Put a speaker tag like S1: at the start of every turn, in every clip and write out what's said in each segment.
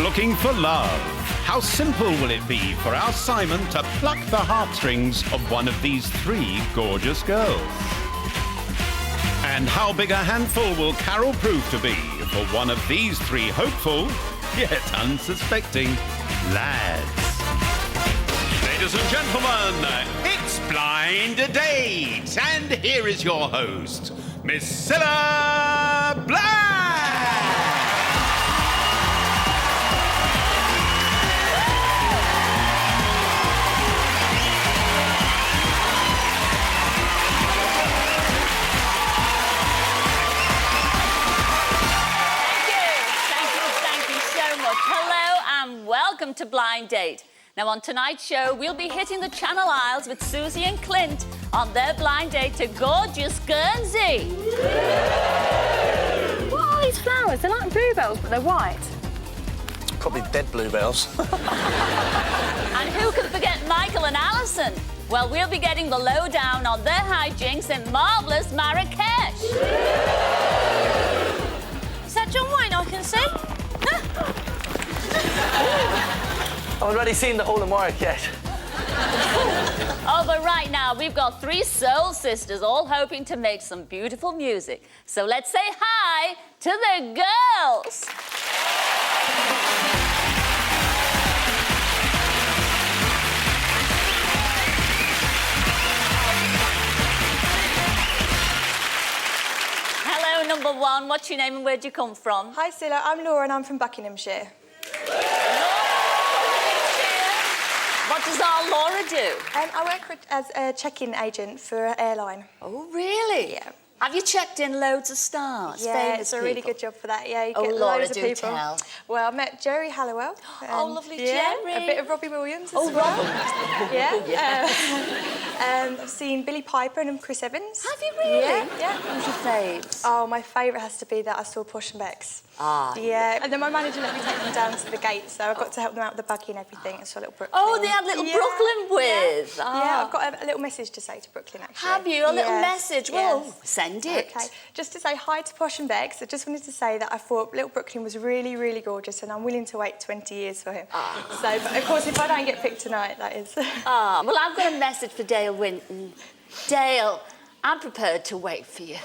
S1: Looking for love. How simple will it be for our Simon to pluck the heartstrings of one of these three gorgeous girls? And how big a handful will Carol prove to be for one of these three hopeful, yet unsuspecting lads? Ladies and gentlemen, it's Blind Date, and here is your host, Miss Cilla Black!
S2: Welcome to Blind Date. Now, on tonight's show, we'll be hitting the Channel Isles with Susie and Clint on their blind date to gorgeous Guernsey.
S3: What are these flowers? They're like bluebells, but they're white.
S4: Probably dead bluebells.
S2: And who can forget Michael and Alison? Well, we'll be getting the lowdown on their hijinks in marvellous Marrakesh.
S3: Is that John Wayne I can see?
S4: I've already seen the whole of Marrakesh.
S2: Oh, but right now, we've got three soul sisters all hoping to make some beautiful music. So let's say hi to the girls. Hello, number one. What's your name and where'd you come from?
S5: Hi, Cilla. I'm Laura and I'm from Buckinghamshire.
S2: What does our Laura do?
S5: I work as a check-in agent for an airline.
S2: Oh, really?
S5: Yeah.
S2: Have you checked in loads of stars?
S5: Yeah,
S2: famous
S5: it's a really
S2: people?
S5: good job for that. Yeah, you
S2: Oh,
S5: get
S2: Laura,
S5: loads of
S2: do
S5: people.
S2: tell.
S5: Well, I met Jerry Halliwell.
S2: Oh, lovely
S5: Jerry.
S2: Jerry.
S5: A bit of Robbie Williams as
S2: Oh,
S5: well.
S2: Robbie.
S5: Yeah. I've seen Billy Piper and Chris Evans.
S2: Have you really?
S5: Yeah.
S2: Who's your faves?
S5: Oh, my favourite has to be that I saw Posh and Becks.
S2: Ah.
S5: Yeah, and then my manager let me take them down to the gate, so I got to help them out with the buggy and everything. I saw little Brooklyn.
S2: Oh, they had little Brooklyn with.
S5: Yeah.
S2: Ah.
S5: Yeah, I've got a little message to say to Brooklyn, actually.
S2: Have you? A little
S5: Yes,
S2: message? Well,
S5: yes.
S2: send it.
S5: Okay, just to say hi to Posh and Becks, I just wanted to say that I thought little Brooklyn was really, really gorgeous and I'm willing to wait 20 years for him. So, but of course, if I don't get picked tonight, that is.
S2: Well, I've got a message for Dale Winton. Dale, I'm prepared to wait for you.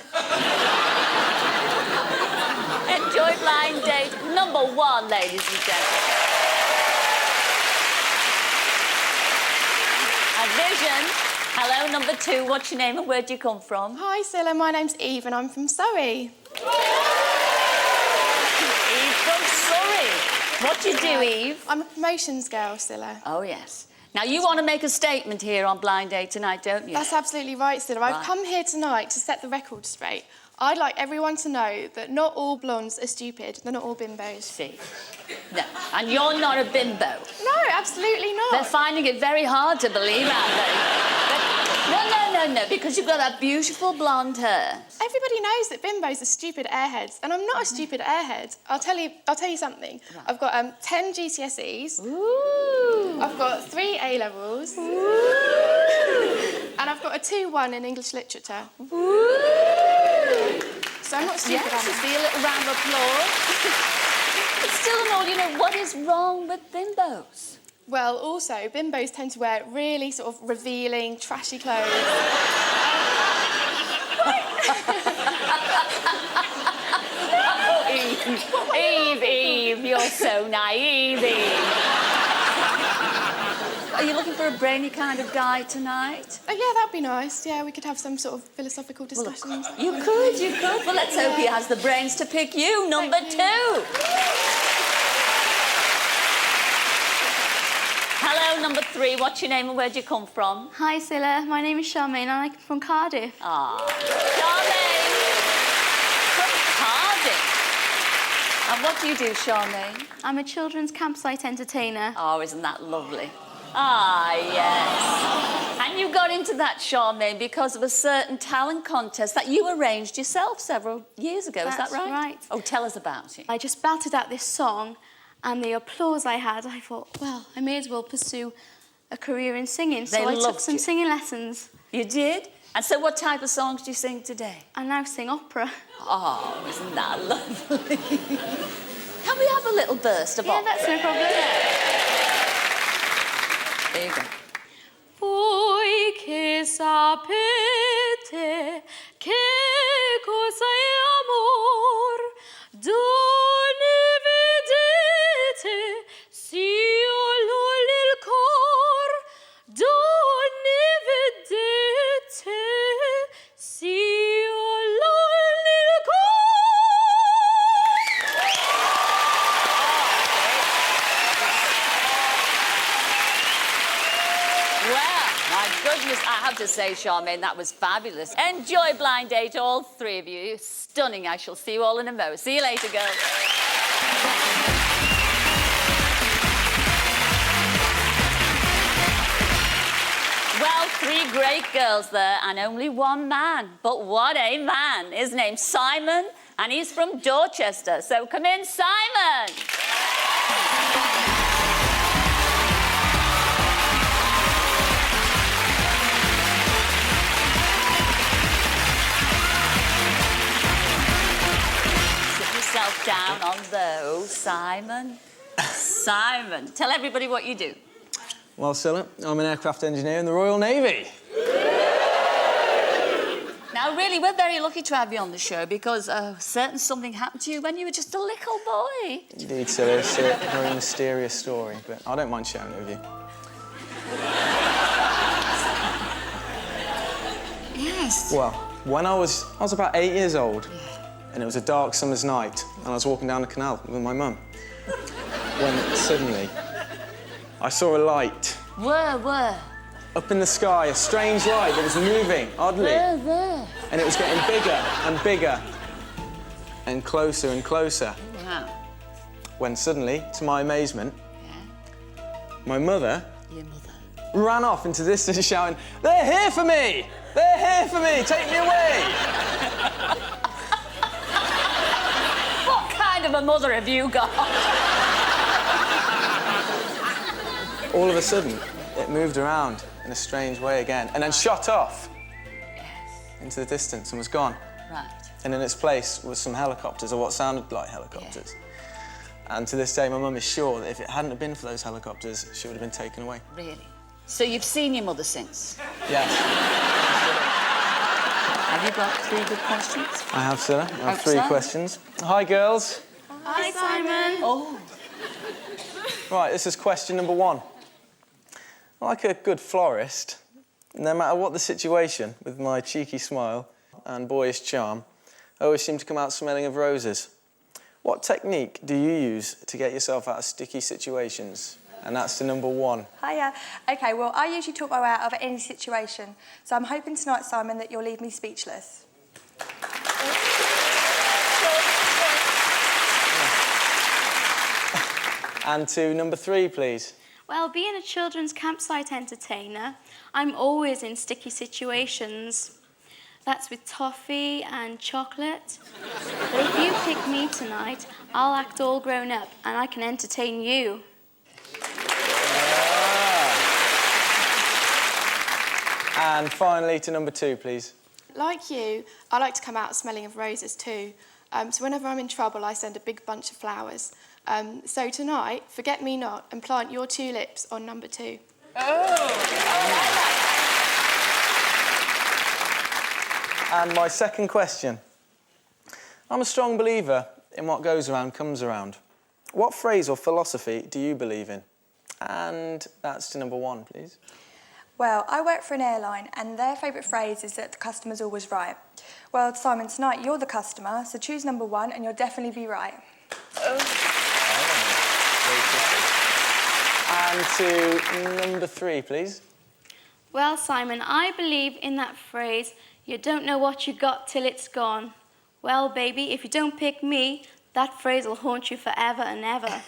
S2: Enjoy Blind Date number one, ladies and gentlemen. A vision. Hello, number two. What's your name and where do you come from?
S6: Hi, Cilla. My name's Eve and I'm from Surrey.
S2: Eve from Surrey. What do you do, Eve?
S6: I'm a promotions girl, Cilla.
S2: Oh, yes. Now, you want to make a statement here on Blind Date tonight, don't you?
S6: That's absolutely right, Cilla.
S2: Right.
S6: I've come here tonight to set the record straight. I'd like everyone to know that not all blondes are stupid. They're not all bimbos.
S2: See. No. And you're not a bimbo.
S6: No, absolutely not.
S2: They're finding it very hard to believe, aren't they? No, because you've got that beautiful blonde hair.
S6: Everybody knows that bimbos are stupid airheads, and I'm not a stupid airhead. I'll tell you something. Right. I've got 10 GCSEs.
S2: Ooh.
S6: I've got 3 A-levels.
S2: Ooh.
S6: And I've got a 2-1 in English literature.
S2: Ooh.
S6: So I'm not stupid.
S2: Yes, you see a little round of applause. But still and all, you know, what is wrong with bimbos?
S6: Well, also, bimbos tend to wear really sort of revealing, trashy clothes.
S2: Oh, Eve, you're so naive, Eve. Are you looking for a brainy kind of guy tonight?
S6: Oh, yeah, that'd be nice. Yeah, we could have some sort of philosophical discussions.
S2: You could. Well, let's hope he has the brains to pick you, number two. Hello, number three. What's your name and where do you come from?
S7: Hi, Cilla. My name is Charmaine and I'm from Cardiff.
S2: Charmaine from Cardiff. And what do you do, Charmaine?
S7: I'm a children's campsite entertainer.
S2: Oh, isn't that lovely? Yes. And you got into that, Charmaine, because of a certain talent contest that you arranged yourself several years ago. Is that
S7: That's
S2: right?
S7: right.
S2: Oh, tell us about it.
S7: I just belted out this song and the applause I had, I thought, well, I may as well pursue a career in singing. So I took some singing lessons.
S2: You did? And so what type of songs do you sing today?
S7: I now sing opera.
S2: Oh, isn't that lovely? How Can we have a little burst of
S7: Yeah, that's no problem.
S2: There you go.
S7: Voi che sapete che cos'è amor, donne vedete, s'io l'ho nel cor, donne vedete, s'io l'ho nel
S2: Well, my goodness, I have to say, Charmaine, that was fabulous. Enjoy Blind Date, all three of you. Stunning. I shall see you all in a mo. See you later, girls. Well, three great girls there and only one man. But what a man. His name's Simon and he's from Dorchester. So come in, Simon. Sit yourself down on those, Simon. Simon, tell everybody what you do.
S4: Well, Scilla, I'm an aircraft engineer in the Royal Navy.
S2: Now, really, we're very lucky to have you on the show because certain something happened to you when you were just a little boy.
S4: Indeed, Scilla, it's a very mysterious story, but I don't mind sharing it with you.
S2: Yes.
S4: Well, when I was about 8 years old, and it was a dark summer's night, and I was walking down the canal with my mum, when suddenly I saw a light.
S2: Where?
S4: Up in the sky, a strange light that was moving, oddly.
S2: Where?
S4: And it was getting bigger and bigger, and closer and closer.
S2: Wow.
S4: When suddenly, to my amazement, my mother
S2: Your mother.
S4: ran off into the distance shouting, "They're here for me! They're here for me! Take me away!"
S2: What kind of a mother have you got?
S4: All of a sudden, it moved around in a strange way again, and then shot off into the distance and was gone.
S2: Right.
S4: And in its place was some helicopters, or what sounded like helicopters. And to this day, my mum is sure that if it hadn't have been for those helicopters, she would have been taken away.
S2: Really? So you've seen your mother since?
S4: Yes.
S2: Have you got three good questions?
S4: I have, Scilla. I have three
S2: Excellent.
S4: questions. Hi, girls.
S7: Hi, Simon.
S2: Oh.
S4: Right, this is question number one. Like a good florist, no matter what the situation, with my cheeky smile and boyish charm, I always seem to come out smelling of roses. What technique do you use to get yourself out of sticky situations? And that's the number one.
S5: Hiya. OK, well, I usually talk my way out of any situation. So I'm hoping tonight, Simon, that you'll leave me speechless.
S4: And to number three, please.
S7: Well, being a children's campsite entertainer, I'm always in sticky situations. That's with toffee and chocolate. But if you pick me tonight, I'll act all grown up and I can entertain you.
S4: And finally, to number two, please.
S6: Like you, I like to come out smelling of roses too. So whenever I'm in trouble, I send a big bunch of flowers. So tonight, forget me not and plant your tulips on number two.
S4: And my second question. I'm a strong believer in what goes around comes around. What phrase or philosophy do you believe in? And that's to number one, please.
S5: Well, I work for an airline and their favourite phrase is that the customer's always right. Well, Simon, tonight you're the customer, so choose number one and you'll definitely be right.
S4: And to number three, please.
S7: Well, Simon, I believe in that phrase, you don't know what you got till it's gone. Well, baby, if you don't pick me, that phrase will haunt you forever and ever.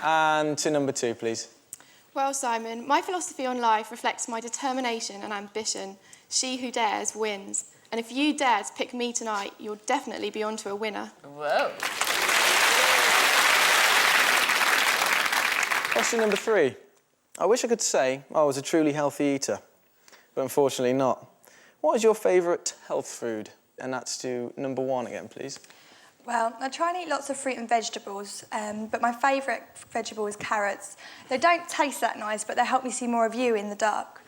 S4: And to number two, please.
S6: Well, Simon, my philosophy on life reflects my determination and ambition. She who dares wins. And if you dare to pick me tonight, you'll definitely be onto a winner.
S2: Whoa.
S4: Question number three. I wish I could say I was a truly healthy eater, but unfortunately not. What is your favourite health food? and that's to number 1 again, please.
S5: Well, I try and eat lots of fruit and vegetables, but my favourite vegetable is carrots. They don't taste that nice, but they help me see more of you in the dark.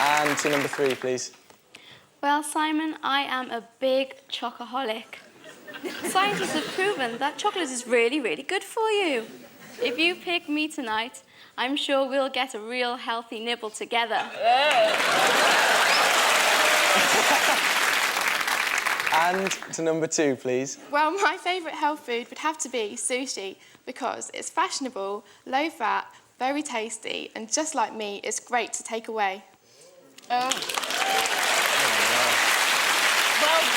S4: And to number 3, please.
S7: Well, Simon, I am a big chocoholic. Scientists have proven that chocolate is really, really good for you. If you pick me tonight, I'm sure we'll get a real healthy nibble together.
S4: And to number 2, please.
S6: Well, my favourite health food would have to be sushi because it's fashionable, low fat, very tasty, and just like me, it's great to take away.
S2: Well,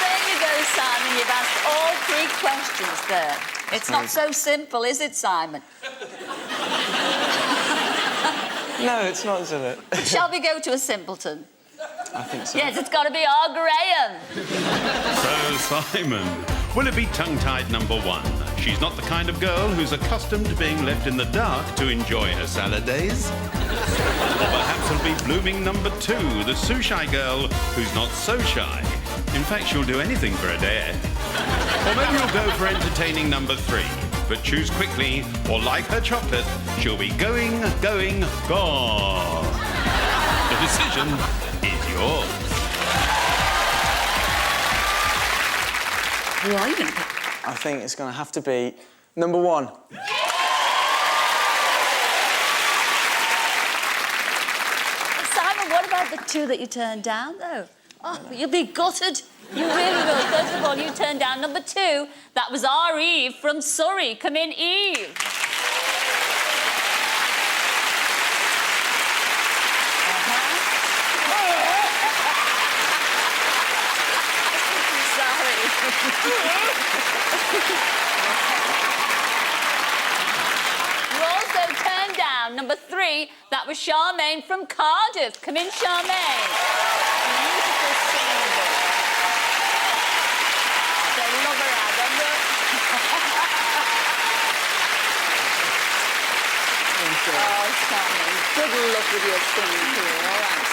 S2: there you go, Simon. You've asked all 3 questions there. It's not so simple, is it, Simon?
S4: No, it's not, is it?
S2: Shall we go to a simpleton?
S4: I think so.
S2: Yes, it's got to be our Graham.
S1: So, Simon, will it be tongue-tied number 1? She's not the kind of girl who's accustomed to being left in the dark to enjoy her salad days. Or perhaps it'll be blooming number 2, the sushi girl who's not so shy. In fact, she'll do anything for a dare. Or maybe you'll go for entertaining number 3. But choose quickly, or like her chocolate, she'll be going, gone. The decision is yours.
S2: Who are you going to pick?
S4: I think it's going to have to be number 1.
S2: Simon, what about the 2 that you turned down, though? Oh, you'll be gutted. You really will. First of all, you turned down number 2. That was our Eve from Surrey. Come in, Eve. You also turned down number 3. That was Charmaine from Cardiff. Come in, Charmaine. Beautiful singer. They love her out, don't they? Oh, Charmaine, good luck with your singing career, all right?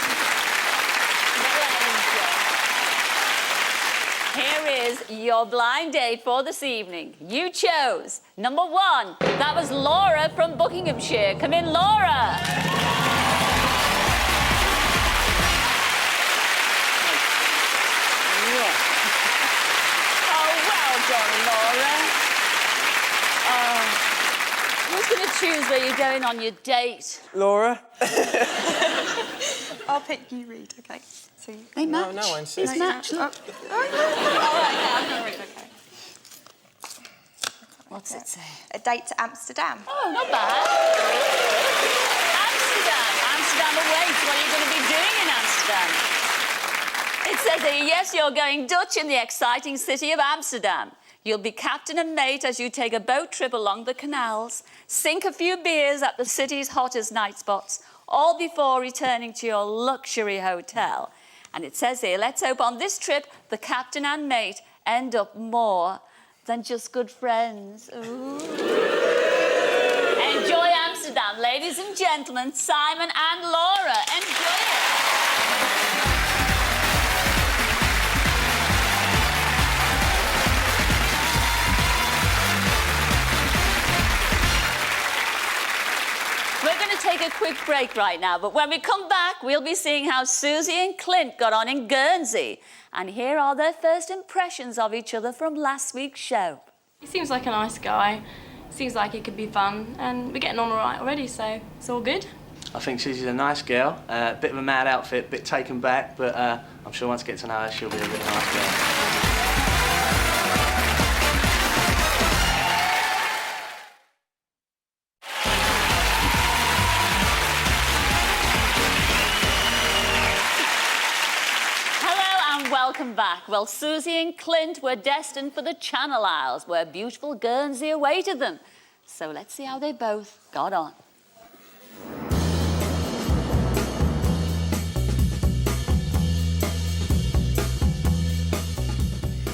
S2: Here is your blind date for this evening. You chose number 1. That was Laura from Buckinghamshire. Come in, Laura. Oh, well done, Laura. Oh. Who's going to choose where you're going on your date?
S4: Laura?
S5: I'll pick you, Reed, OK? So you...
S2: They match.
S4: No, I insist.
S2: It's match, look.
S5: All right, now, OK.
S2: What's it say?
S5: A date to Amsterdam.
S2: Oh, not bad. Amsterdam. Amsterdam awaits. What are you going to be doing in Amsterdam? It says here, yes, you're going Dutch in the exciting city of Amsterdam. You'll be captain and mate as you take a boat trip along the canals, sink a few beers at the city's hottest night spots, all before returning to your luxury hotel. And it says here, let's hope on this trip the captain and mate end up more than just good friends. Ooh. Enjoy Amsterdam, ladies and gentlemen. Simon and Laura, enjoy it. We're going to take a quick break right now, but when we come back, we'll be seeing how Susie and Clint got on in Guernsey. And here are their first impressions of each other from last week's show.
S8: He seems like a nice guy. Seems like it could be fun, and we're getting on all right already, so it's all good.
S9: I think Susie's a nice girl. Bit of a mad outfit, bit taken back, but I'm sure once I get to know her, she'll be a really nice girl.
S2: Welcome back. Well, Susie and Clint were destined for the Channel Isles, where beautiful Guernsey awaited them. So let's see how they both got on.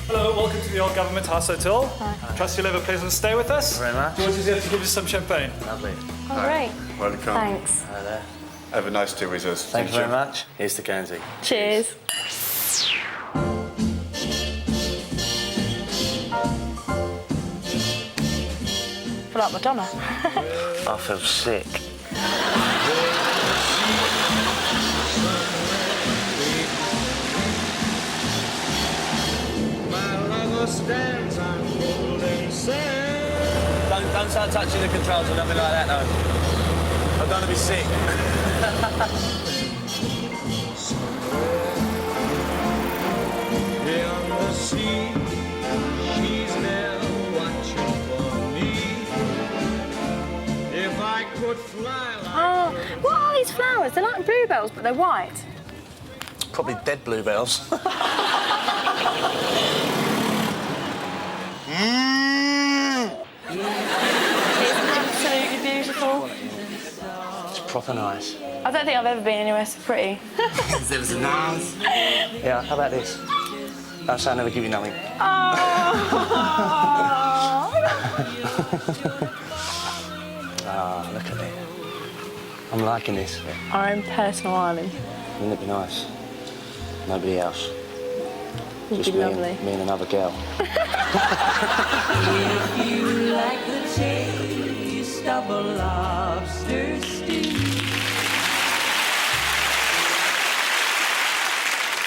S10: Hello, welcome to the Old Government House Hotel.
S7: Hi.
S10: Trust you'll have a pleasant stay with us.
S9: Very much.
S10: George is here to give you some champagne.
S9: Lovely.
S7: Oh, great.
S11: Welcome.
S7: Thanks.
S9: Hi there.
S11: Have a nice day with us.
S9: Thank you very much. Here's to Guernsey.
S3: Cheers. I feel like Madonna.
S9: I feel sick. Don't start touching the controls or nothing like that, though. I don't want to be sick.
S12: Beyond the sea, she's there watching for me. If I could fly like
S3: Oh, what are these flowers? They're like bluebells, but they're white.
S9: Probably dead bluebells.
S3: It's absolutely beautiful.
S9: It's proper nice.
S3: I don't think I've ever been anywhere so pretty.
S9: There was a nice. Yeah, how about this? Don't say I'll never give you nothing. Ah, look at it. I'm liking this.
S3: I'm personal island.
S9: Wouldn't it be nice? Nobody else.
S3: Would
S9: Just
S3: be
S9: me
S3: lovely.
S9: and another girl.
S12: If you like the taste of a lobster stew.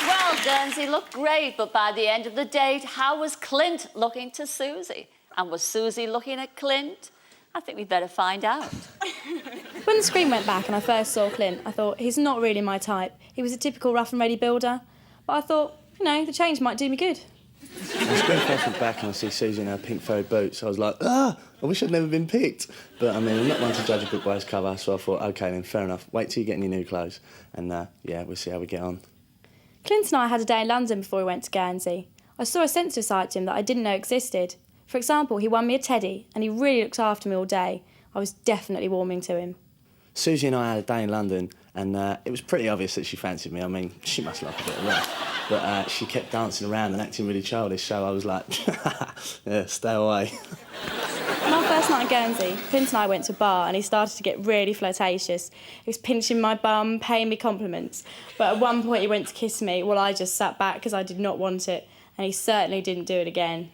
S2: Well, Guernsey looked great, but by the end of the date, how was Clint looking to Susie? And was Susie looking at Clint? I think we'd better find out.
S13: When the screen went back and I first saw Clint, I thought, he's not really my type. He was a typical rough and ready builder. But I thought, you know, the change might do me good.
S9: When I went back and I see Susie in her pink furred boots, I was like, I wish I'd never been picked. But, I mean, I'm not one to judge a book by its cover, so I thought, OK, then, fair enough. Wait till you get any new clothes. And, yeah, we'll see how we get on.
S13: Clint and I had a day in London before we went to Guernsey. I saw a sensitive side to him that I didn't know existed. For example, he won me a teddy, and he really looked after me all day. I was definitely warming to him.
S9: Susie and I had a day in London, and it was pretty obvious that she fancied me. I mean, she must like a bit of rough. But she kept dancing around and acting really childish, so I was like, yeah, stay away.
S13: On our first night in Guernsey, Clint and I went to a bar and he started to get really flirtatious. He was pinching my bum, paying me compliments. But at one point he went to kiss me while I just sat back because I did not want it, and he certainly didn't do it again.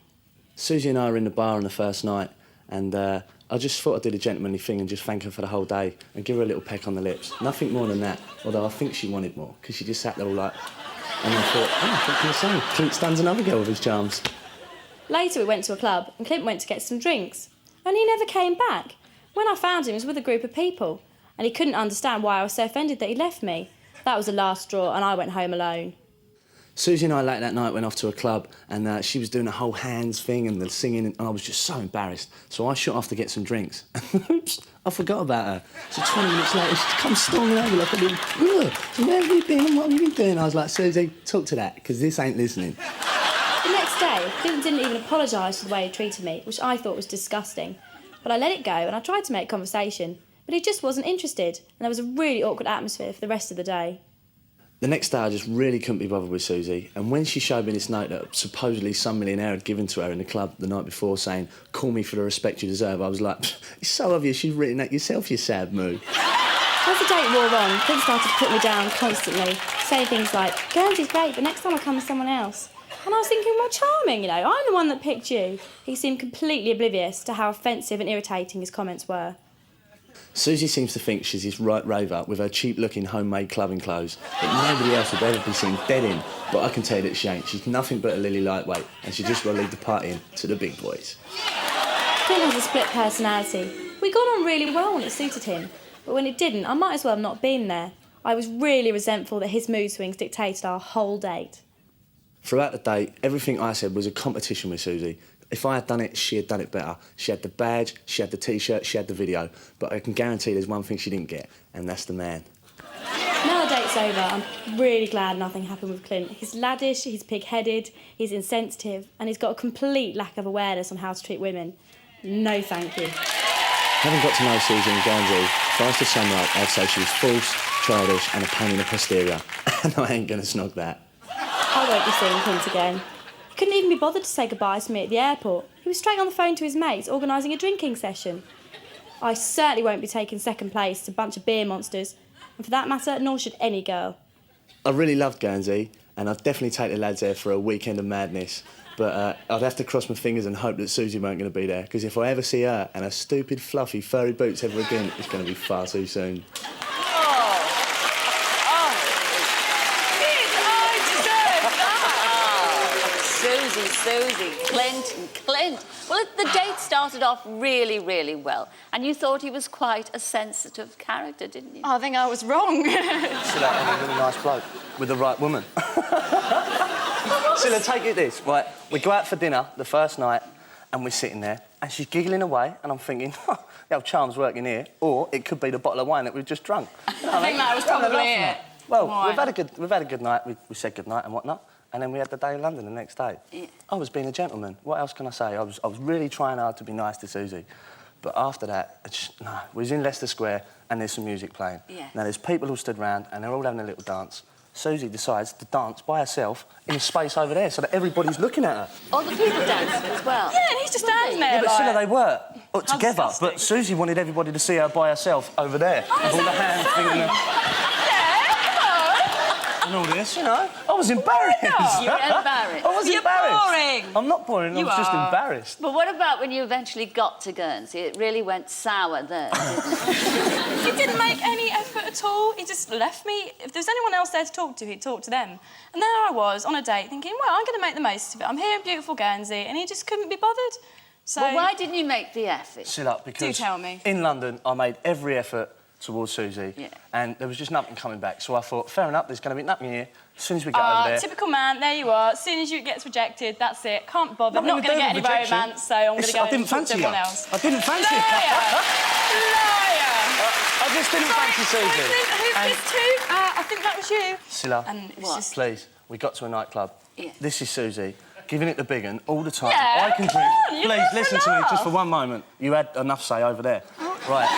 S9: Susie and I were in the bar on the first night, and I just thought I'd do the gentlemanly thing and just thank her for the whole day and give her a little peck on the lips. Nothing more than that, although I think she wanted more, because she just sat there all like... And I thought, what can I say? Clint stuns another girl with his charms.
S13: Later we went to a club and Clint went to get some drinks, and he never came back. When I found him, he was with a group of people, and he couldn't understand why I was so offended that he left me. That was the last straw, and I went home alone.
S9: Susie and I late that night went off to a club, and she was doing the whole hands thing and the singing, and I was just so embarrassed. So I shot off to get some drinks. Oops, I forgot about her. So 20 minutes later, she comes storming over like a little, where have you been? What have you been doing? I was like, Susie, talk to that, because this ain't listening.
S13: The next day, Clint didn't even apologise for the way he treated me, which I thought was disgusting. But I let it go, and I tried to make conversation, but he just wasn't interested, and there was a really awkward atmosphere for the rest of the day.
S9: The next day, I just really couldn't be bothered with Susie, and when she showed me this note that supposedly some millionaire had given to her in the club the night before saying, call me for the respect you deserve, I was like, it's so obvious you've written that yourself, you sad moo.
S13: As the date wore on, Clint started to put me down constantly, saying things like, Guernsey's great, but next time I come with someone else. And I was thinking, well, charming, you know, I'm the one that picked you. He seemed completely oblivious to how offensive and irritating his comments were.
S9: Susie seems to think she's this right raver with her cheap-looking homemade clubbing clothes that nobody else would ever be seen dead in. But I can tell you that she ain't. She's nothing but a lily lightweight, and she just want to lead the party in to the big boys.
S13: Clint has a split personality. We got on really well when it suited him, but when it didn't, I might as well have not been there. I was really resentful that his mood swings dictated our whole date.
S9: Throughout the date, everything I said was a competition with Susie. If I had done it, she had done it better. She had the badge, she had the T-shirt, she had the video. But I can guarantee there's one thing she didn't get, and that's the man.
S13: Now the date's over, I'm really glad nothing happened with Clint. He's laddish, he's pig-headed, he's insensitive, and he's got a complete lack of awareness on how to treat women. No thank you.
S9: Having got to know Susie and Guernsey, if I was to sum her up, I'd say she was false, childish, and a pain in the posterior. And I ain't going to snog that.
S13: I won't be seeing Clint again. He couldn't even be bothered to say goodbye to me at the airport. He was straight on the phone to his mates, organising a drinking session. I certainly won't be taking second place to a bunch of beer monsters. And for that matter, nor should any girl.
S9: I really loved Guernsey, and I'd definitely take the lads there for a weekend of madness. But I'd have to cross my fingers and hope that Susie weren't going to be there, because if I ever see her and her stupid, fluffy, furry boots ever again, it's going to be far too soon.
S2: Susie, Clint. Well, the date started off really, really well, and you thought he was quite a sensitive character, didn't you?
S8: I think I was wrong.
S9: Scylla, I'm a really nice bloke with the right woman. Scylla, take it this, right? We go out for dinner the first night, and we're sitting there, and she's giggling away, and I'm thinking, oh, the old charm's working here, or it could be the bottle of wine that we've just drunk. You know
S8: I think that was probably it.
S9: Well,
S8: Why?
S9: we've had a good night. We said good night and whatnot. And then we had the day in London the next day.
S2: Yeah.
S9: I was being a gentleman. What else can I say? I was really trying hard to be nice to Susie. But after that, we was in Leicester Square and there's some music playing.
S2: Yeah.
S9: Now, there's people who stood round and they're all having a little dance. Susie decides to dance by herself in a space over there so that everybody's looking at her.
S2: Other people dancing as well.
S8: Yeah, and he's just standing there.
S9: Yeah, but
S8: like...
S9: Scylla, they were together.
S8: disgusting.
S9: But Susie wanted everybody to see her by herself over there. With all the hands fingering her. And all this, you know. I was embarrassed.
S2: You were embarrassed.
S9: I was
S8: You're
S9: embarrassed.
S8: boring.
S9: I'm not boring, I was just embarrassed.
S2: But what about when you eventually got to Guernsey? It really went sour there, didn't it?
S8: He didn't make any effort at all. He just left me. If there's anyone else there to talk to, he'd talk to them. And there I was on a date thinking, well, I'm going to make the most of it. I'm here in beautiful Guernsey, and he just couldn't be bothered. So
S2: But why didn't you make the effort?
S9: Scylla, because
S8: Do tell me.
S9: in London, I made every effort towards Susie,
S2: Yeah.
S9: and there was just nothing coming back. So I thought, fair enough, there's going to be nothing here. As soon as we get over there...
S8: typical man, there you are. As soon as you gets rejected, that's it. Can't bother.
S9: Nothing
S8: Not
S9: to
S8: going to
S9: do
S8: get any
S9: with rejection.
S8: romance, so I'm going to go
S9: I didn't
S8: and talk to
S9: fancy her.
S8: everyone else.
S9: I didn't fancy her.
S8: Liar!
S9: I just didn't fancy Susie.
S8: Who's
S9: And-
S8: this to? I think that was you.
S9: Scylla,
S8: And it's
S2: What?
S8: just...
S9: please, we got to a nightclub.
S2: Yeah.
S9: This is Susie, giving it the big un all the time.
S8: Yeah,
S9: I can
S8: come
S9: drink.
S8: on, you
S9: Please,
S8: go for
S9: listen
S8: a
S9: to me
S8: laugh.
S9: just for one moment. You had enough say over there. Right.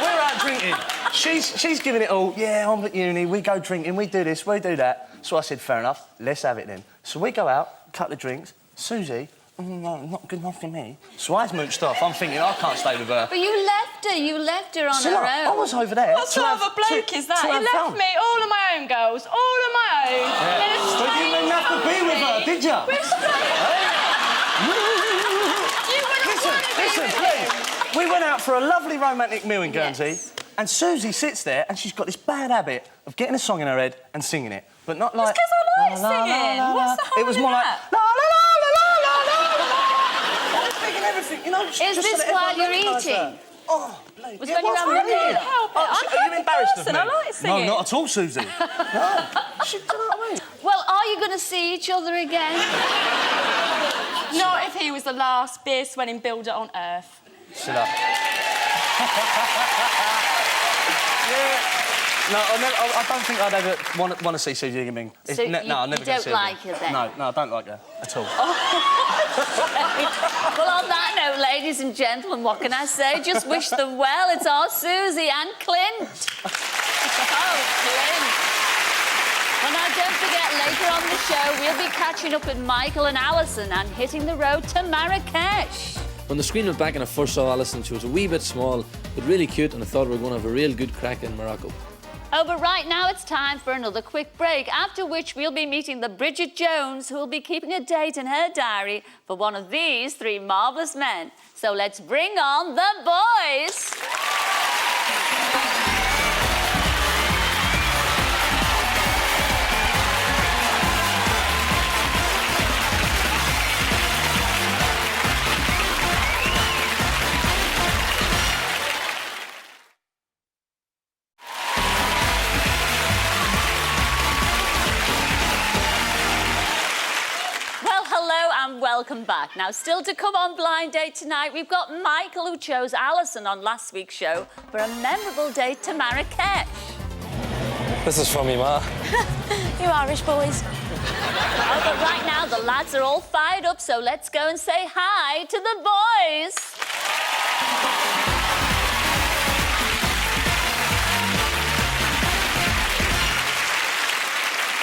S9: We're out drinking. She's giving it all. Yeah, I'm at uni, we go drinking, we do this, we do that. So I said, fair enough, let's have it then. So we go out, couple of drinks. Susie, no, not good enough for me. So I mooched off. I'm thinking, I can't stay with her.
S2: But you left her on
S9: Scylla,
S2: her own.
S9: I was over there.
S8: What sort
S9: to
S8: of a bloke is that?
S9: to
S8: He
S9: have
S8: left
S9: fun.
S8: me all on my own, girls. All on my own. In a
S9: But you didn't have to be with her, did you?
S8: We're
S9: Listen, please. We went out for a lovely romantic meal in Guernsey,
S2: Yes.
S9: and Susie sits there and she's got this bad habit of getting a song in her head and singing it, but not like.
S8: It's 'cause I like
S9: la, la,
S8: singing.
S9: la, la,
S8: What's the
S9: la.
S8: harm
S9: It was
S8: in
S9: more
S8: that?
S9: like la la la la la la la. I was thinking everything, you know.
S2: Is
S9: just
S2: this
S9: so that
S2: while
S9: everyone
S2: you're
S9: recognised
S2: eating?
S9: her. Oh, please.
S2: Was
S9: Yeah,
S2: when you were
S9: what's
S2: having a
S9: wrong with
S2: meal?
S9: you?
S8: Help it.
S9: Oh,
S8: I'm
S9: are you
S8: a
S9: embarrassed of
S8: person.
S9: me?
S8: I like singing.
S9: No, not at all, Susie. No. Do you know what I mean?
S2: Well, are you going to see each other again?
S8: Not if he was the last beer-sweating builder on earth.
S9: Scylla. Yeah. No, I don't think I'd ever want to see Susie again.
S2: So
S9: No, I'm never
S2: you
S9: going to
S2: don't
S9: see her
S2: like
S9: again.
S2: her then?
S9: No, I don't like her at all.
S2: Well, on that note, ladies and gentlemen, what can I say? Just wish them well. It's our Susie and Clint. Oh, Clint. Well, now, don't forget, later on the show, we'll be catching up with Michael and Alison and hitting the road to Marrakesh.
S11: When the screen went back and I first saw Alison, she was a wee bit small, but really cute, and I thought we were going to have a real good crack in Morocco.
S2: Oh, but right now it's time for another quick break, after which we'll be meeting the Bridget Jones, who will be keeping a date in her diary for one of these three marvellous men. So let's bring on the boys. Well, hello and welcome back. Now, still to come on Blind Date tonight, we've got Michael, who chose Alison on last week's show for a memorable date to Marrakesh.
S14: This is from me, Ma.
S7: You Irish boys.
S2: Oh, but right now, the lads are all fired up, so let's go and say hi to the boys.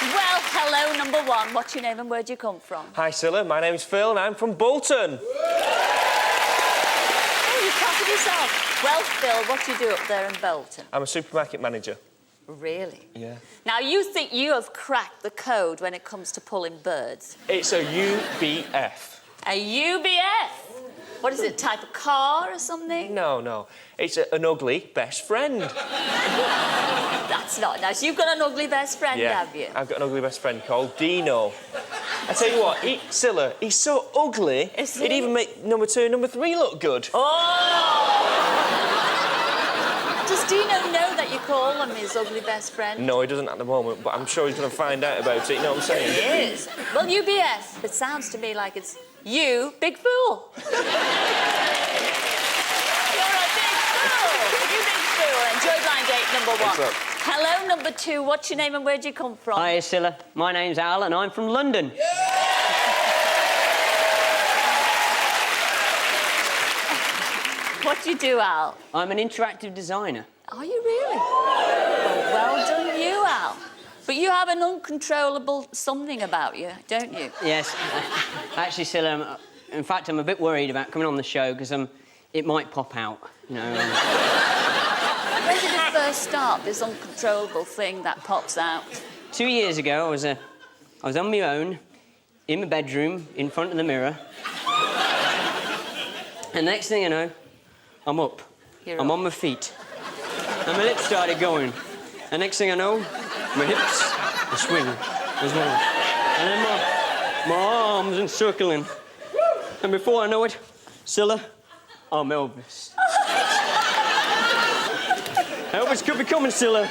S2: Well, hello, number one. What's your name and where do you come from?
S14: Hi, Scylla. My name's Phil and I'm from Bolton.
S2: Oh, you've come to yourself. Well, Phil, what do you do up there in Bolton?
S15: I'm a supermarket manager.
S2: Really?
S15: Yeah.
S2: Now, you think you have cracked the code when it comes to pulling birds?
S15: It's a UBF.
S2: A UBF? What is it, type of car or something?
S15: No. It's an ugly best friend.
S2: That's not nice. You've got an ugly best friend, have you?
S15: I've got an ugly best friend called Dino. I tell you what, Scylla, he's so ugly, he'd even make number 2 and number 3 look good.
S2: Oh! Does Dino know that you call him his ugly best friend?
S15: No, he doesn't at the moment, but I'm sure he's going to find out about it, you know what I'm saying?
S2: He is. Well, UBF, it sounds to me like it's you, big fool. You're a big fool. You big fool. Enjoy blind date number 1.
S15: What's up?
S2: Hello, number 2. What's your name and where do you come from?
S16: Hi, Scylla. My name's Al and I'm from London.
S2: What do you do, Al?
S16: I'm an interactive designer.
S2: Are you really? Well done you, Al. But you have an uncontrollable something about you, don't you?
S16: Yes. Actually, Scylla, in fact, I'm a bit worried about coming on the show because it might pop out, you know.
S2: When did it first start, this uncontrollable thing that pops out?
S16: 2 years ago, I was on my own, in my bedroom, in front of the mirror. And next thing I know, I'm up. I'm on my feet. And my lips started going. And next thing I know, my hips are swinging as well. And then my arms encircling. And before I know it, Scylla, I'm Elvis. Elvis could be coming, Scylla.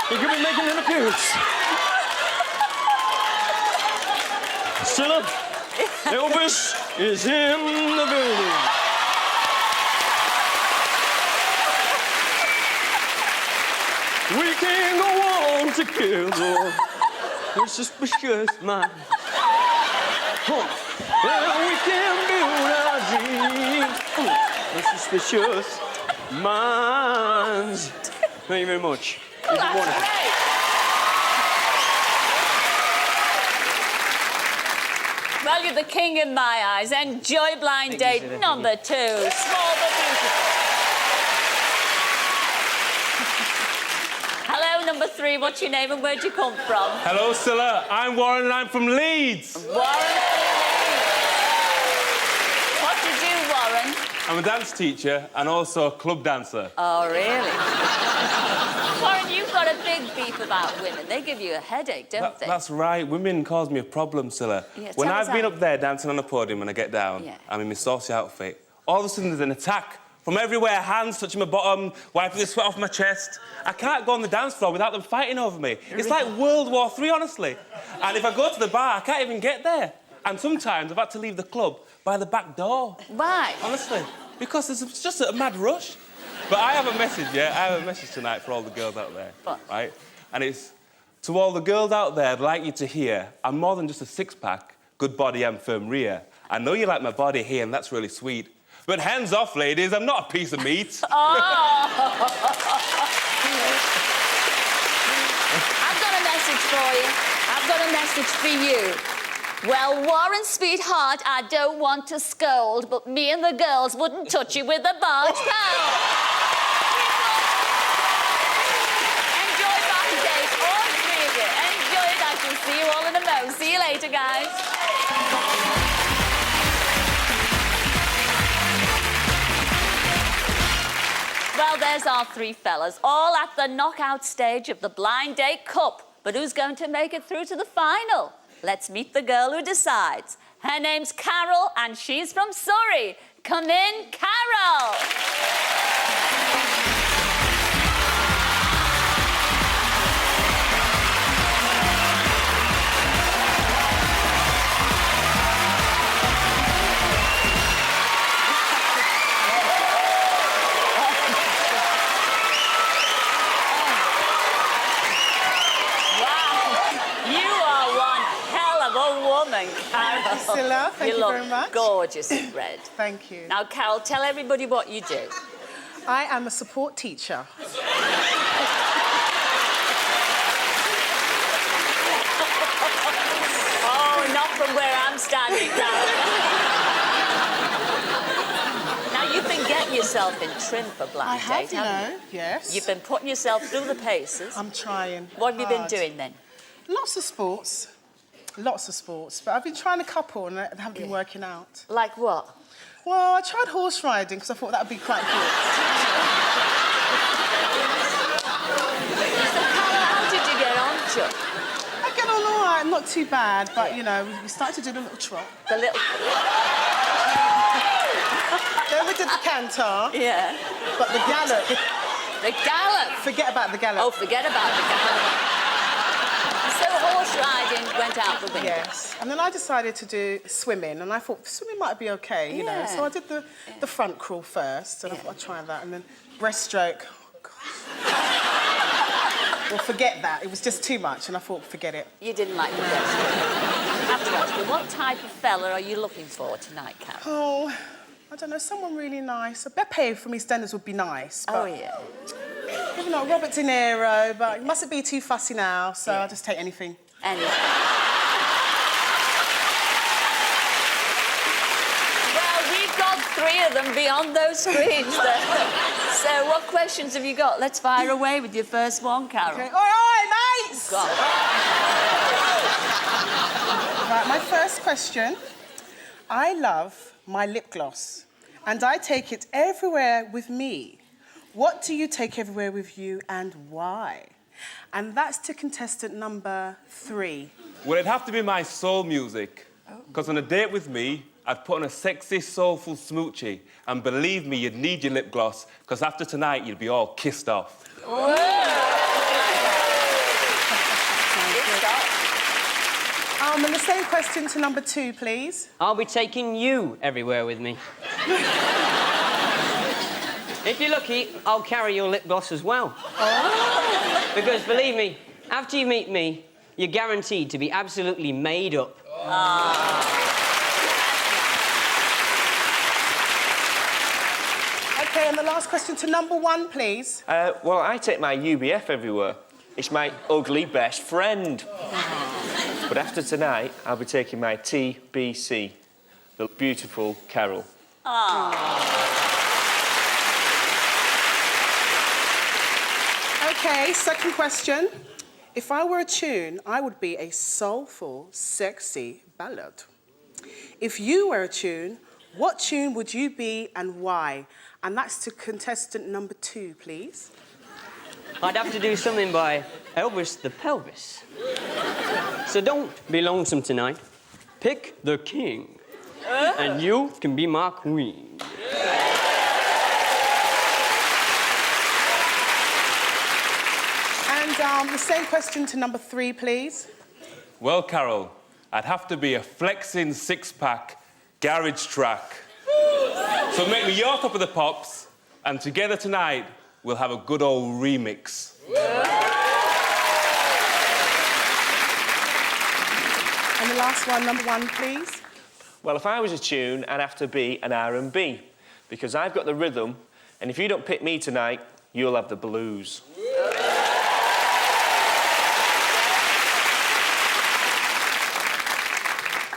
S16: He could be making an appearance. Scylla, Elvis is in the building. We can go on together. We're suspicious minds. Well, we can build our dreams. We're suspicious minds. Thank you very much.
S2: Well, that's
S16: wonderful.
S2: great. Well, you're the king in my eyes. Enjoy blind date number 2. Small but beautiful. Hello, number 3. What's your name and where do you come from?
S17: Hello, Scylla. I'm Warren and I'm from Leeds.
S2: Warren from Leeds. What do you do, Warren?
S17: I'm a dance teacher and also a club dancer.
S2: Oh, really? Warren, you've got a big beef about women. They give you a headache, don't they?
S17: That's right. Women cause me a problem, Scylla.
S2: Yeah,
S17: when
S2: tell us
S17: I've been
S2: how.
S17: up there dancing on the podium and I get down,
S2: Yeah.
S17: I'm in my saucy outfit, all of a sudden there's an attack from everywhere, hands touching my bottom, wiping the sweat off my chest. I can't go on the dance floor without them fighting over me. It's like World War III, honestly. And if I go to the bar, I can't even get there. And sometimes I've had to leave the club by the back door.
S2: Why?
S17: Honestly. Because it's just a mad rush. But I have a message, yeah? I have a message tonight for all the girls out there.
S2: What?
S17: Right? And it's, to all the girls out there, I'd like you to hear, I'm more than just a six-pack, good body and firm rear. I know you like my body here, and that's really sweet. But hands off, ladies, I'm not a piece of meat.
S2: Oh! I've got a message for you. I've got a message for you. Well, Warren, sweetheart, I don't want to scold, but me and the girls wouldn't touch you with a barge pole. Enjoy my date, all 3 of you. Enjoy it. I shall see you all in a mo. See you later, guys. Well, there's our 3 fellas, all at the knockout stage of the Blind Date Cup. But who's going to make it through to the final? Let's meet the girl who decides. Her name's Carol, and she's from Surrey. Come in, Carol. Carol.
S18: Scylla, thank you very much.
S2: Gorgeous in red.
S18: Thank you.
S2: Now, Carol, tell everybody what you do.
S18: I am a support teacher.
S2: Oh, not from where I'm standing, Carol. Now, getting yourself in trim for blind
S18: I have,
S2: date,
S18: you
S2: haven't
S18: know, yes.
S2: You've been putting yourself through the paces.
S18: I'm trying.
S2: What have you been
S18: hard.
S2: doing then?
S18: Lots of sports. Lots of sports. But I've been trying a couple and they haven't been working out.
S2: Like what?
S18: Well, I tried horse riding because I thought that would be quite good.
S2: So, Carol, how did you get on, Chuck?
S18: I get on all right, not too bad, but, you know, we started to do the little trot.
S2: The little...
S18: Then we did the canter.
S2: Yeah.
S18: But the gallop...
S2: The gallop?
S18: Forget about the gallop.
S2: Oh, forget about the gallop. So horse riding went out the window.
S18: Yes. And then I decided to do swimming, and I thought swimming might be okay, you know. So I did the front crawl first, and I thought I'd try that, and then breaststroke. Oh, gosh. Well, forget that. It was just too much, and I thought, forget it.
S2: You didn't like the breaststroke. I have to ask you, what type of fella are you looking for tonight, Carol?
S18: Oh, I don't know, someone really nice. A Beppe from EastEnders would be nice. But
S2: Oh, yeah.
S18: maybe not Robert De Niro, but you mustn't be too fussy now, so I'll just take anything.
S2: Anything. Well, we've got 3 of them beyond those screens there. So what questions have you got? Let's fire away with your first one, Carol.
S18: Okay. Oi, oi, mates!
S2: Go on.
S18: Right, my first question. I love my lip gloss, and I take it everywhere with me. What do you take everywhere with you, and why? And that's to contestant number 3.
S17: Well, it'd have to be my soul music. Because on a date with me, I'd put on a sexy, soulful smoochie. And believe me, you'd need your lip gloss, because after tonight, you'd be all kissed off.
S18: And the same question to number 2, please.
S16: I'll be taking you everywhere with me. If you're lucky, I'll carry your lip gloss as well.
S18: Oh.
S16: Because believe me, after you meet me, you're guaranteed to be absolutely made up.
S18: Okay, and the last question to number 1, please.
S15: Well, I take my UBF everywhere. It's my ugly best friend. But after tonight, I'll be taking my TBC, the beautiful Carol.
S18: Okay, second question. If I were a tune, I would be a soulful, sexy ballad. If you were a tune, what tune would you be and why? And that's to contestant number 2, please.
S16: I'd have to do something by Elvis the Pelvis. So don't be lonesome tonight. Pick the king, and you can be my queen.
S18: And the same question to number 3, please.
S17: Well, Carol, I'd have to be a flexing six-pack garage track. So make me your top of the pops, and together tonight, we'll have a good old remix.
S18: And the last one, number 1, please.
S15: Well, if I was a tune, I'd have to be an R&B, because I've got the rhythm, and if you don't pick me tonight, you'll have the blues.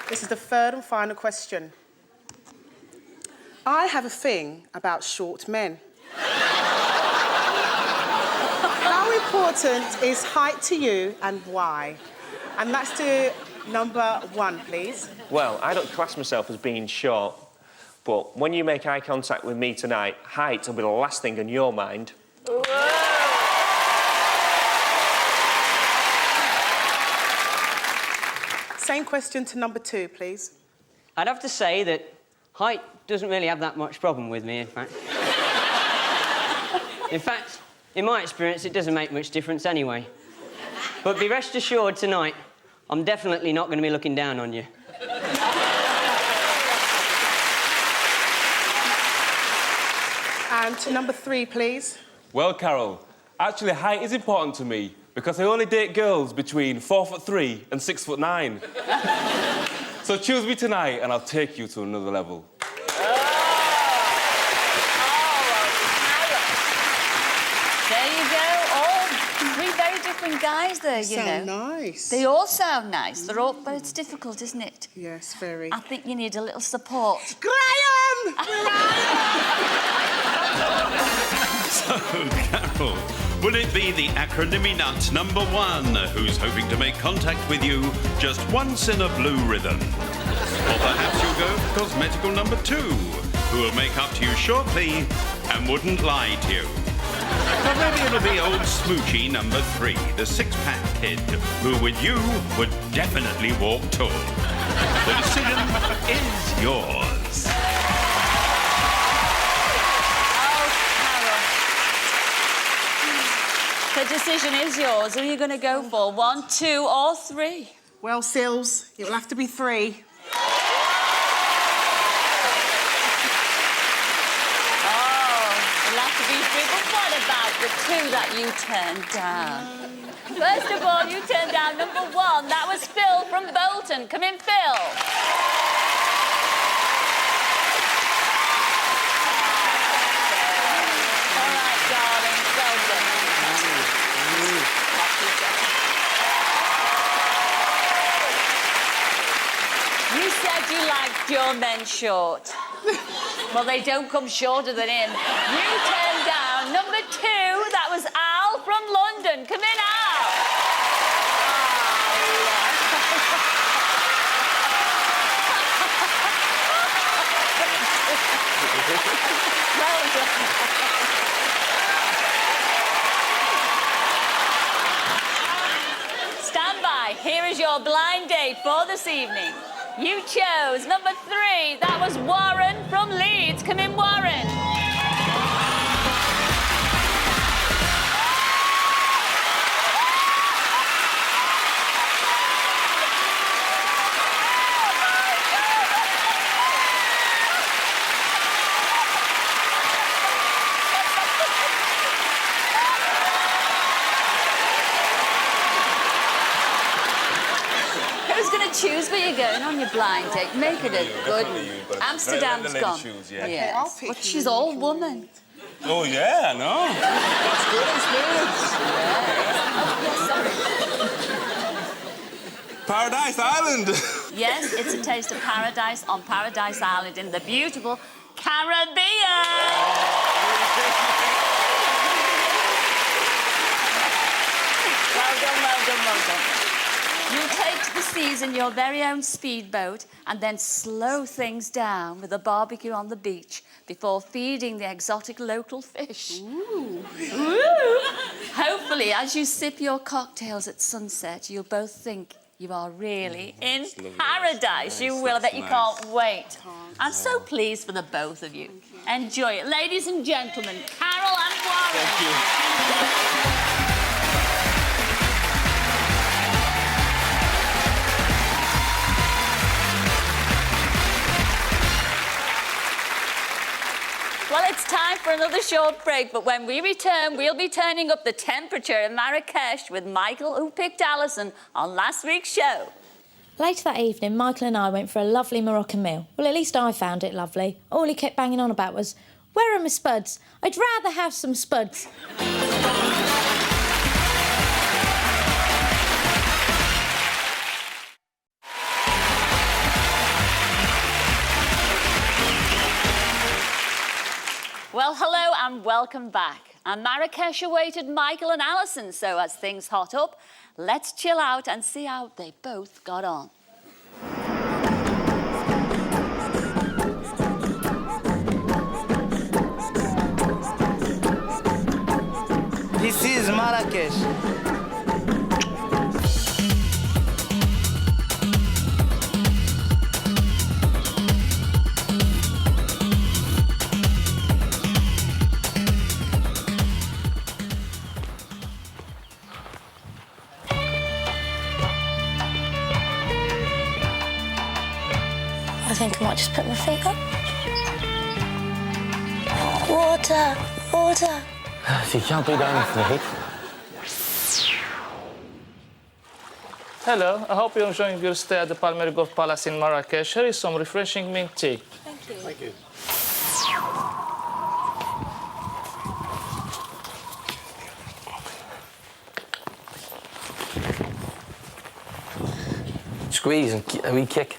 S18: This is the third and final question. I have a thing about short men. How important is height to you and why? And that's to number 1, please.
S15: Well, I don't class myself as being short, but when you make eye contact with me tonight, height will be the last thing on your mind.
S18: Same question to number 2, please.
S16: I'd have to say that height doesn't really have that much problem with me, in fact. In fact, in my experience, it doesn't make much difference anyway. But be rest assured tonight, I'm definitely not going to be looking down on you.
S18: And to number 3, please.
S17: Well, Carol, actually, height is important to me because I only date girls between 4'3" and 6'9". So choose me tonight and I'll take you to another level.
S2: There you go. All 3 very different guys there, you know.
S18: Sound nice.
S2: They all sound nice. They're all, but it's difficult, isn't it?
S18: Yes, very.
S2: I think you need a little support.
S18: Graham!
S1: Carol, will it be the acronymy nut number 1, who's hoping to make contact with you just once in a blue rhythm? Or perhaps you'll go for cosmetical number 2, who will make up to you shortly and wouldn't lie to you. Or maybe it'll be old Smoochie number 3, the 6-pack kid, who with you would definitely walk tall. The decision is yours.
S2: The decision is yours. Who are you going to go for? 1, 2, or 3?
S18: Well, Sills, it will have to be 3.
S2: It'll have to be 3. But what about the 2 that you turned down? First of all, you turned down number 1. That was Phil from Bolton. Come in, Phil. All right, darling. Well done. You said you liked your men short. Well, they don't come shorter than him. You turned down number 2. That was Al from London. Come in, Al. Well done. Stand by. Here is your blind date for this evening. You chose number 3. That was Warren from Leeds. Come in, Warren. Who's going to choose where you're going on your blind date? Make it a good... Amsterdam's gone.
S17: Choose, yeah.
S18: Okay, I'll pick
S2: But
S18: you.
S2: she's all woman.
S17: Oh, yeah, I know. That's good experience. Paradise Island.
S2: Yes, it's a taste of paradise on Paradise Island in the beautiful Caribbean. Well done, well done, well done. You take to the seas in your very own speedboat and then slow things down with a barbecue on the beach before feeding the exotic local fish. Ooh. Ooh. Hopefully, as you sip your cocktails at sunset, you'll both think you are really in paradise. You will. I bet you can't wait. I'm so pleased for the both of you. Enjoy it. Ladies and gentlemen, Carol and Warren.
S17: Thank you.
S2: Well, it's time for another short break, but when we return, we'll be turning up the temperature in Marrakesh with Michael, who picked Alison on last week's show.
S13: Later that evening, Michael and I went for a lovely Moroccan meal. Well, at least I found it lovely. All he kept banging on about was, "Where are my spuds? I'd rather have some spuds."
S2: Well, hello and welcome back. And Marrakesh awaited Michael and Alison, so as things hot up, let's chill out and see how they both got on.
S19: This is Marrakesh.
S13: I think I might just put my feet up. Water, water.
S14: You can't be down for the heat.
S20: Hello, I hope you're enjoying your stay at the Palmer Golf Palace in Marrakesh. Here is some refreshing mint tea.
S13: Thank you.
S14: Thank you. Squeeze and a wee kick.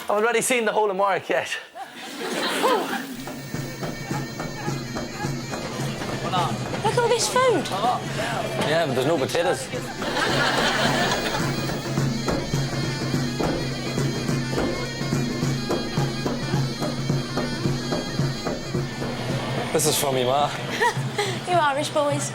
S14: I've already seen the whole of Marrakesh.
S13: Look at all this food.
S14: Yeah, but there's no potatoes. This is from you, Ma.
S13: You Irish boys.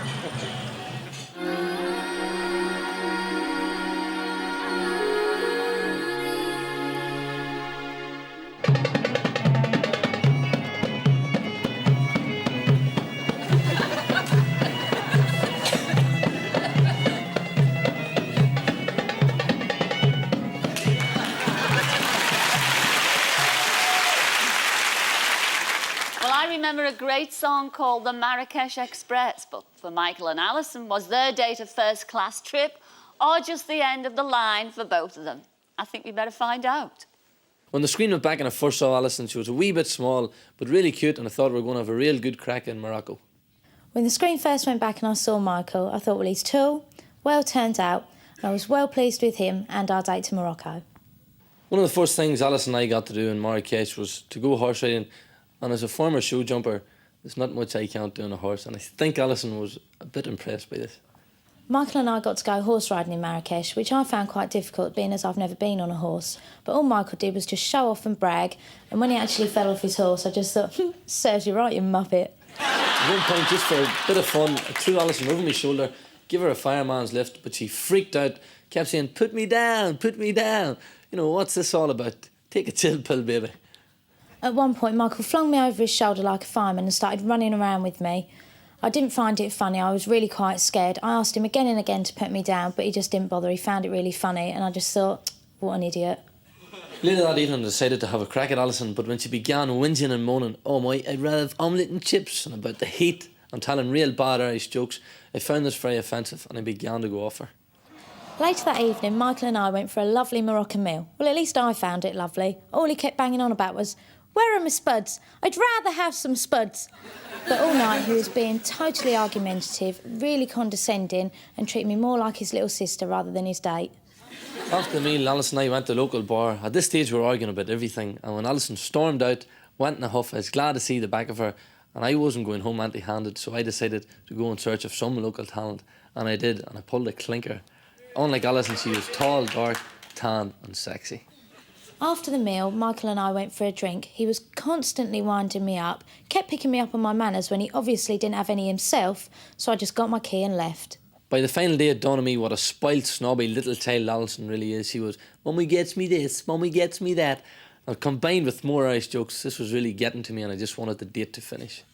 S2: Well, I remember a great song called the Marrakesh Express, but for Michael and Alison, was their date a first-class trip or just the end of the line for both of them? I think we better find out.
S11: When the screen went back and I first saw Alison, she was a wee bit small, but really cute, and I thought we were going to have a real good crack in Morocco.
S13: When the screen first went back and I saw Michael, I thought, well, he's tall, well turned out, and I was well pleased with him and our date to Morocco.
S11: One of the first things Alison and I got to do in Marrakesh was to go horse riding, and as a former show jumper, there's not much I can't do on a horse, and I think Alison was a bit impressed by this.
S13: Michael and I got to go horse riding in Marrakesh, which I found quite difficult, being as I've never been on a horse. But all Michael did was just show off and brag, and when he actually fell off his horse, I just thought, serves you right, you muppet.
S11: At one point, just for a bit of fun, I threw Alison over my shoulder, give her a fireman's lift, but she freaked out, kept saying, put me down, put me down. You know, what's this all about? Take a chill pill, baby.
S13: At one point, Michael flung me over his shoulder like a fireman and started running around with me. I didn't find it funny, I was really quite scared. I asked him again and again to put me down, but he just didn't bother. He found it really funny, and I just thought, what an idiot.
S11: Later that evening, I decided to have a crack at Alison, but when she began whinging and moaning, oh my, I'd rather have omelette and chips, and about the heat, and telling real bad Irish jokes, I found this very offensive, and I began to go off her.
S13: Later that evening, Michael and I went for a lovely Moroccan meal. Well, at least I found it lovely. All he kept banging on about was, where are my spuds? I'd rather have some spuds. But all night he was being totally argumentative, really condescending, and treating me more like his little sister rather than his date.
S11: After the meal, Alison and I went to a local bar. At this stage we were arguing about everything, and when Alison stormed out, went in a huff, I was glad to see the back of her, and I wasn't going home empty-handed, so I decided to go in search of some local talent, and I did, and I pulled a clinker. Unlike Alison, she was tall, dark, tan and sexy.
S13: After the meal, Michael and I went for a drink. He was constantly winding me up, kept picking me up on my manners when he obviously didn't have any himself, so I just got my key and left.
S11: By the final day, it dawned on me what a spoilt, snobby little child Alison really is. She was, Mummy gets me this, Mummy gets me that. And combined with more Irish jokes, this was really getting to me, and I just wanted the date to finish.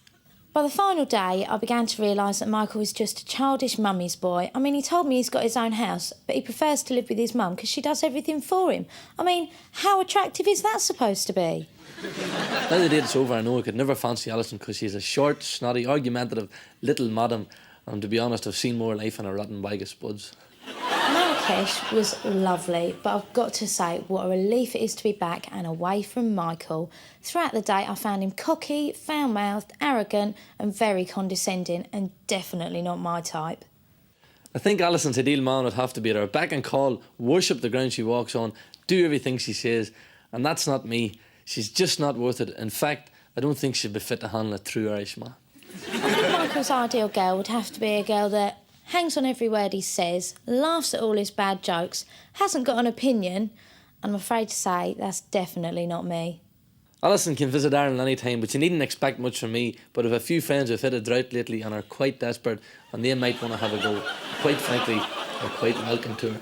S13: By the final day, I began to realise that Michael was just a childish mummy's boy. I mean, he told me he's got his own house, but he prefers to live with his mum because she does everything for him. I mean, how attractive is that supposed to be?
S11: Now the date's over, I know I could never fancy Alison because she's a short, snotty, argumentative little madam, and to be honest, I've seen more life in a rotten bag of spuds.
S13: Marrakesh was lovely, but I've got to say what a relief it is to be back and away from Michael. Throughout the day I found him cocky, foul-mouthed, arrogant and very condescending, and definitely not my type.
S11: I think Alison's ideal man would have to be at her beck and call, worship the ground she walks on, do everything she says, and that's not me. She's just not worth it. In fact, I don't think she'd be fit to handle a true Irish man.
S13: I think Michael's ideal girl would have to be a girl that hangs on every word he says, laughs at all his bad jokes, hasn't got an opinion, and I'm afraid to say that's definitely not me.
S11: Alison can visit Ireland any time, but you needn't expect much from me. But I've a few friends who've hit a drought lately and are quite desperate, and they might want to have a go. Quite frankly, I'm quite welcome to her.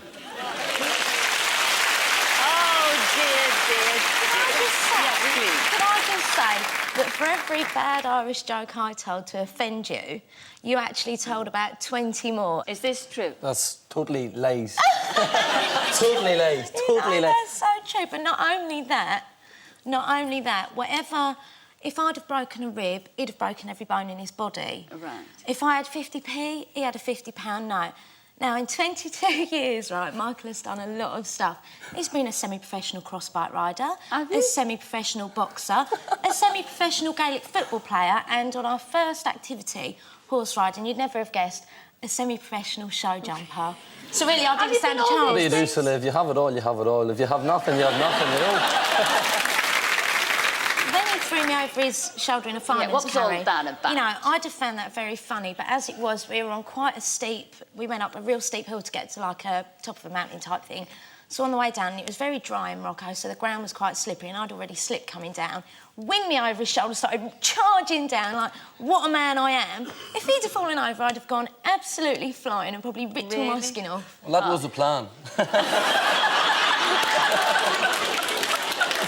S13: Could I just say that for every bad Irish joke I told to offend you, you actually told about 20 more?
S2: Is this true?
S14: That's totally lies. Totally lies. Totally lies.
S13: That's so true. But not only that, if I'd have broken a rib, he'd have broken every bone in his body.
S2: Right.
S13: If I had 50p, he had a £50 note. Now, in 22 years, right, Michael has done a lot of stuff. He's been a semi-professional crossbite rider, a semi-professional boxer, a semi-professional Gaelic football player, and on our first activity, horse riding, you'd never have guessed, a semi-professional show jumper. So really, I didn't stand a chance.
S11: What do you do, Cilla? If you have it all, you have it all. If you have nothing, you have nothing, you know?
S13: Then he threw me over his shoulder in a fireman's
S2: what was all
S13: carry.
S2: that about?
S13: You know, I'd have found that very funny, but as it was, we were on quite a steep... We went up a real steep hill to get to, like, a top of a mountain type thing. So on the way down, it was very dry in Morocco, so the ground was quite slippery, and I'd already slipped coming down. Winged me over his shoulder, started charging down like, what a man I am. If he'd have fallen over, I'd have gone absolutely flying and probably ripped all my skin off.
S11: Well, that was the plan.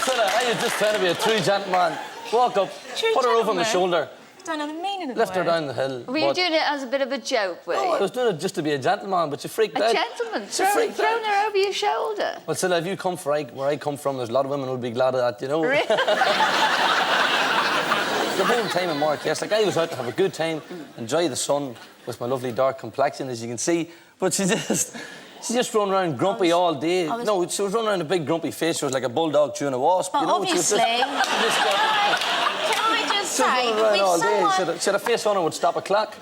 S11: Cilla, I was just trying to be a true gentleman. Walk up, put her over my shoulder,
S13: I don't know the meaning of the
S11: lift her
S13: word.
S11: down the hill.
S2: Were you doing it as a bit of a joke, were you?
S11: No, I was doing it just to be a gentleman, but you freaked
S2: A
S11: out.
S2: gentleman?
S11: She freaked out.
S2: Thrown her over your shoulder?
S11: Well, Cilla, if you come from where I come from, there's a lot of women who would be glad of that, you know?
S2: Really?
S11: The whole time in Marrakesh, like, I was out to have a good time, enjoy the sun with my lovely dark complexion, as you can see, but she just running around grumpy all day. No, she was running around a big grumpy face. She was like a bulldog chewing a wasp.
S13: But
S11: you know?
S13: obviously... Can I just
S11: She was
S13: say,
S11: running around
S13: with
S11: all day.
S13: someone...
S11: She had a face on her would stop a clock.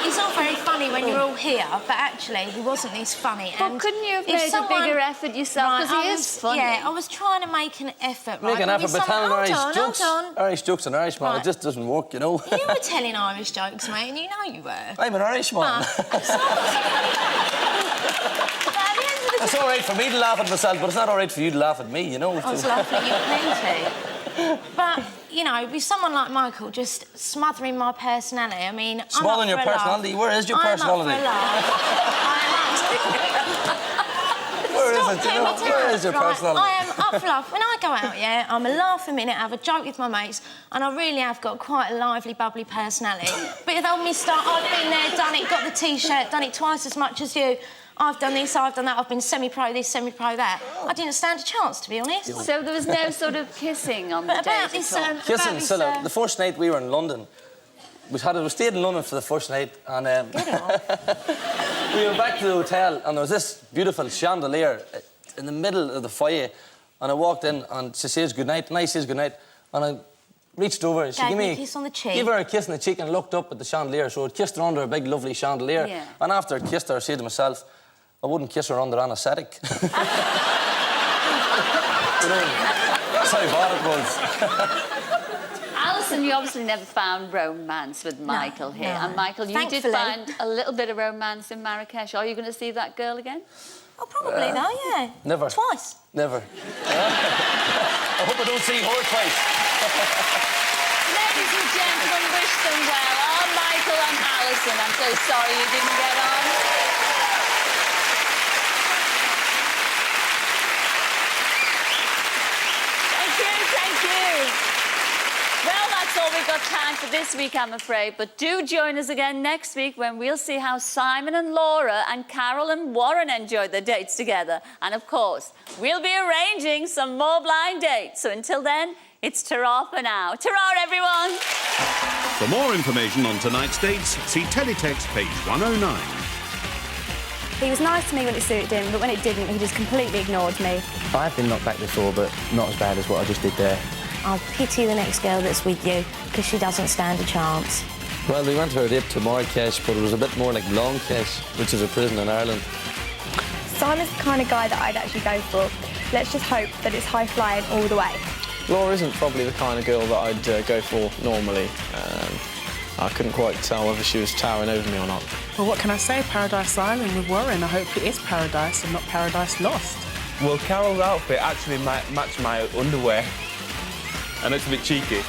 S13: It's all very funny when you're all here, but actually he wasn't this funny.
S2: Well, couldn't you have made a bigger effort yourself? Because he is funny.
S13: Yeah, I was trying to make an effort.
S11: Make an effort, but telling Irish jokes and Irishman,
S13: Right.
S11: it just doesn't work, you know.
S13: You were telling Irish jokes, mate, and you know you were.
S11: I'm an Irishman. It's all right for me to laugh at myself, but it's not all right for you to laugh at me, you know.
S13: I was laughing at you plenty. But, you know, with someone like Michael just smothering my personality, I mean...
S11: Smothering your personality? Where is your personality? Where is it? You know? Where is your personality?
S13: I am up for laugh. When I go out, yeah, I'm a laugh a minute, have a joke with my mates, and I really have got quite a lively, bubbly personality. But with old Mister, I've been there, done it, got the T-shirt, done it twice as much as you. I've done this, I've done that, I've been semi-pro this, semi-pro that. I didn't stand a chance, to be honest.
S2: So there was no sort of kissing on the date at all?
S11: Kissing, Cilla, the first night we were in London, we stayed in London for the first night, and we were back to the hotel, and there was this beautiful chandelier in the middle of the foyer, and I walked in, and she says goodnight, and I says goodnight, and I reached over, she gave me
S13: a kiss on the cheek.
S11: Gave her a kiss on the cheek and looked up at the chandelier, so I kissed her under a big, lovely chandelier, and after I kissed her, I said to myself, I wouldn't kiss her under anaesthetic. You know, that's how bad it was.
S2: Alison, you obviously never found romance with Michael here.
S13: no.
S2: And Michael, you did find a little bit of romance in Marrakesh. Are you going to see that girl again?
S13: Oh, probably, though, yeah.
S11: Never.
S13: Twice.
S11: Never. I hope I don't see her twice.
S2: Ladies and gentlemen, wish them well. Oh, Michael and Alison, I'm so sorry you didn't get on. Thank you. Well, that's all we've got time for this week, I'm afraid. But do join us again next week when we'll see how Simon and Laura and Carol and Warren enjoyed their dates together. And, of course, we'll be arranging some more blind dates. So until then, it's ta-ra for now. Ta-ra, everyone!
S1: For more information on tonight's dates, see Teletext page 109.
S3: He was nice to me when it suited him, but when it didn't, he just completely ignored me.
S14: I've been knocked back before, but not as bad as what I just did there.
S13: I'll pity the next girl that's with you, because she doesn't stand a chance.
S11: Well, we went for a date to Marrakesh, but it was a bit more like Longkesh, which is a prison in Ireland.
S3: Simon's the kind of guy that I'd actually go for. Let's just hope that it's high-flying all the way.
S4: Laura isn't probably the kind of girl that I'd go for normally. I couldn't quite tell whether she was towering over me or not.
S18: Well, what can I say? Paradise Island with Warren. I hope it is paradise and not Paradise Lost.
S17: Well, Carol's outfit actually matched my underwear. I know it's a bit cheeky.